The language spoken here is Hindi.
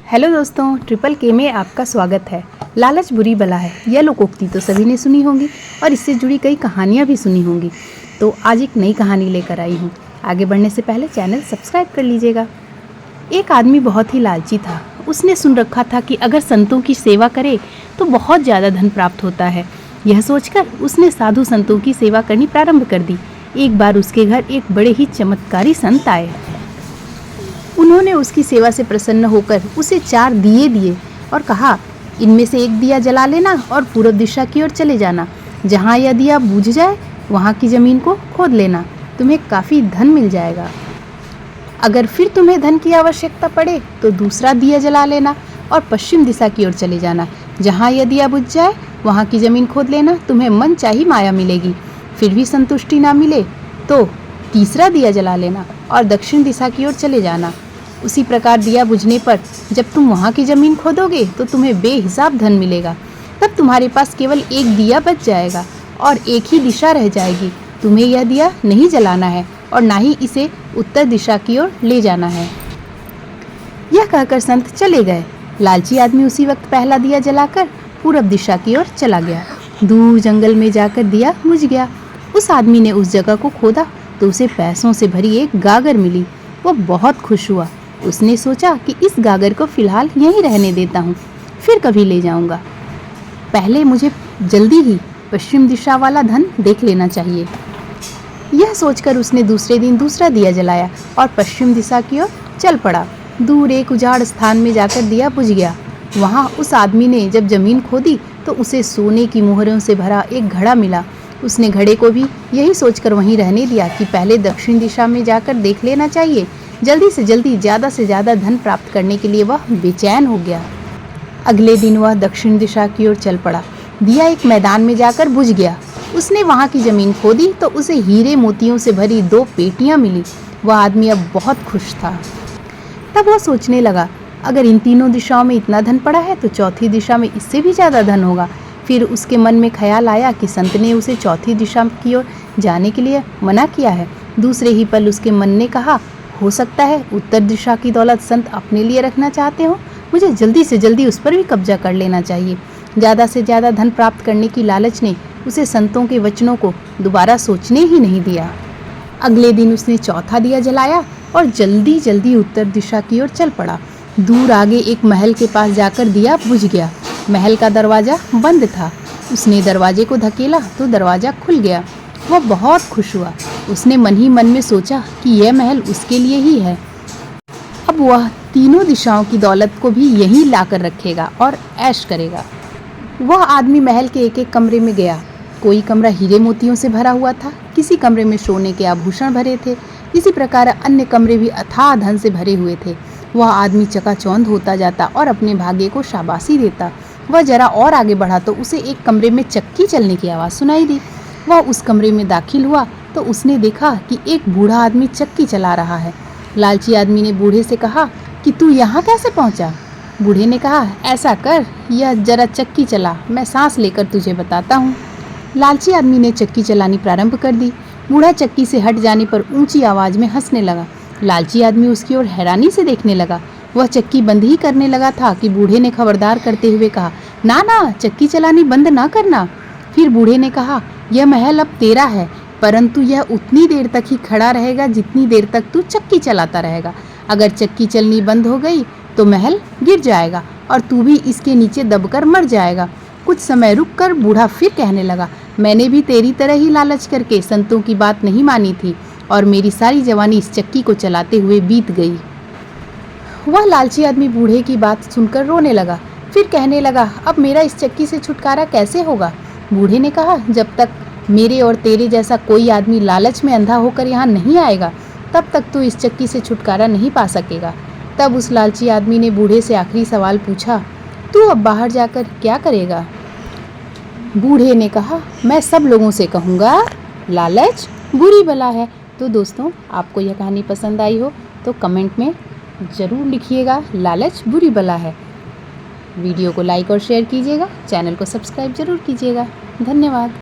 हेलो दोस्तों, ट्रिपल के में आपका स्वागत है। लालच बुरी बला है, यह लोकोक्ति तो सभी ने सुनी होंगी और इससे जुड़ी कई कहानियाँ भी सुनी होंगी। तो आज एक नई कहानी लेकर आई हूँ। आगे बढ़ने से पहले चैनल सब्सक्राइब कर लीजिएगा। एक आदमी बहुत ही लालची था। उसने सुन रखा था कि अगर संतों की सेवा करे तो बहुत ज़्यादा धन प्राप्त होता है। यह सोचकर उसने साधु संतों की सेवा करनी प्रारंभ कर दी। एक बार उसके घर एक बड़े ही चमत्कारी संत आए। उन्होंने उसकी सेवा से प्रसन्न होकर उसे 4 दिए दिए और कहा, इनमें से एक दिया जला लेना और पूर्व दिशा की ओर चले जाना। जहाँ यह दिया बुझ जाए वहाँ की ज़मीन को खोद लेना, तुम्हें काफ़ी धन मिल जाएगा। अगर फिर तुम्हें धन की आवश्यकता पड़े तो दूसरा दिया जला लेना और पश्चिम दिशा की ओर चले जाना। जहाँ यह दिया बुझ जाए वहाँ की ज़मीन खोद लेना, तुम्हें मन चाही माया मिलेगी। फिर भी संतुष्टि ना मिले तो तीसरा दिया जला लेना और दक्षिण दिशा की ओर चले जाना। उसी प्रकार दिया बुझने पर जब तुम वहाँ की ज़मीन खोदोगे तो तुम्हें बेहिसाब धन मिलेगा। तब तुम्हारे पास केवल एक दिया बच जाएगा और एक ही दिशा रह जाएगी। तुम्हें यह दिया नहीं जलाना है और ना ही इसे उत्तर दिशा की ओर ले जाना है। यह कहकर संत चले गए। लालची आदमी उसी वक्त पहला दिया जलाकर पूरब दिशा की ओर चला गया। दूर जंगल में जाकर दिया बुझ गया। उस आदमी ने उस जगह को खोदा तो उसे पैसों से भरी एक गागर मिली। वो बहुत खुश हुआ। उसने सोचा कि इस गागर को फिलहाल यहीं रहने देता हूँ, फिर कभी ले जाऊँगा। पहले मुझे जल्दी ही पश्चिम दिशा वाला धन देख लेना चाहिए। यह सोचकर उसने दूसरे दिन दूसरा दिया जलाया और पश्चिम दिशा की ओर चल पड़ा। दूर एक उजाड़ स्थान में जाकर दिया बुझ गया। वहाँ उस आदमी ने जब जमीन खोदी तो उसे सोने की मोहरों से भरा एक घड़ा मिला। उसने घड़े को भी यही सोचकर वहीं रहने दिया कि पहले दक्षिण दिशा में जाकर देख लेना चाहिए। जल्दी से जल्दी ज़्यादा से ज़्यादा धन प्राप्त करने के लिए वह बेचैन हो गया। अगले दिन वह दक्षिण दिशा की ओर चल पड़ा। दिया एक मैदान में जाकर बुझ गया। उसने वहाँ की ज़मीन खोदी तो उसे हीरे मोतियों से भरी 2 पेटियाँ मिली। वह आदमी अब बहुत खुश था। तब वह सोचने लगा, अगर इन तीनों दिशाओं में इतना धन पड़ा है तो चौथी दिशा में इससे भी ज़्यादा धन होगा। फिर उसके मन में ख्याल आया कि संत ने उसे चौथी दिशा की ओर जाने के लिए मना किया है। दूसरे ही पल उसके मन ने कहा, हो सकता है उत्तर दिशा की दौलत संत अपने लिए रखना चाहते हो। मुझे जल्दी से जल्दी उस पर भी कब्जा कर लेना चाहिए। ज़्यादा से ज़्यादा धन प्राप्त करने की लालच ने उसे संतों के वचनों को दोबारा सोचने ही नहीं दिया। अगले दिन उसने चौथा दिया जलाया और जल्दी जल्दी उत्तर दिशा की ओर चल पड़ा। दूर आगे एक महल के पास जाकर दिया बुझ गया। महल का दरवाज़ा बंद था। उसने दरवाजे को धकेला तो दरवाज़ा खुल गया। वह बहुत खुश हुआ। उसने मन ही मन में सोचा कि यह महल उसके लिए ही है। अब वह तीनों दिशाओं की दौलत को भी यहीं लाकर रखेगा और ऐश करेगा। वह आदमी महल के एक एक कमरे में गया। कोई कमरा हीरे मोतियों से भरा हुआ था, किसी कमरे में सोने के आभूषण भरे थे, इसी प्रकार अन्य कमरे भी अथाह धन से भरे हुए थे। वह आदमी चकाचौंध होता जाता और अपने भाग्य को शाबाशी देता। वह जरा और आगे बढ़ा तो उसे एक कमरे में चक्की चलने की आवाज़ सुनाई दी। वह उस कमरे में दाखिल हुआ तो उसने देखा कि एक बूढ़ा आदमी चक्की चला रहा है। लालची आदमी ने बूढ़े से कहा कि तू यहाँ कैसे पहुँचा? बूढ़े ने कहा, ऐसा कर, यह जरा चक्की चला, मैं सांस लेकर तुझे बताता हूँ। लालची आदमी ने चक्की चलानी प्रारंभ कर दी। बूढ़ा चक्की से हट जाने पर ऊंची आवाज़ में हंसने लगा। लालची आदमी उसकी ओर हैरानी से देखने लगा। वह चक्की बंद ही करने लगा था कि बूढ़े ने खबरदार करते हुए कहा, ना ना, चक्की चलानी बंद ना करना। फिर बूढ़े ने कहा, यह महल अब तेरा है, परंतु यह उतनी देर तक ही खड़ा रहेगा जितनी देर तक तू चक्की चलाता रहेगा। अगर चक्की चलनी बंद हो गई तो महल गिर जाएगा और तू भी इसके नीचे दबकर मर जाएगा। कुछ समय रुककर बूढ़ा फिर कहने लगा, मैंने भी तेरी तरह ही लालच करके संतों की बात नहीं मानी थी और मेरी सारी जवानी इस चक्की को चलाते हुए बीत गई। वह लालची आदमी बूढ़े की बात सुनकर रोने लगा। फिर कहने लगा, अब मेरा इस चक्की से छुटकारा कैसे होगा? बूढ़े ने कहा, जब तक मेरे और तेरे जैसा कोई आदमी लालच में अंधा होकर यहाँ नहीं आएगा तब तक तू इस चक्की से छुटकारा नहीं पा सकेगा। तब उस लालची आदमी ने बूढ़े से आखिरी सवाल पूछा, तू अब बाहर जाकर क्या करेगा? बूढ़े ने कहा, मैं सब लोगों से कहूँगा, लालच बुरी बला है। तो दोस्तों, आपको यह कहानी पसंद आई हो तो कमेंट में ज़रूर लिखिएगा, लालच बुरी बला है। वीडियो को लाइक और शेयर कीजिएगा, चैनल को सब्सक्राइब जरूर कीजिएगा। धन्यवाद।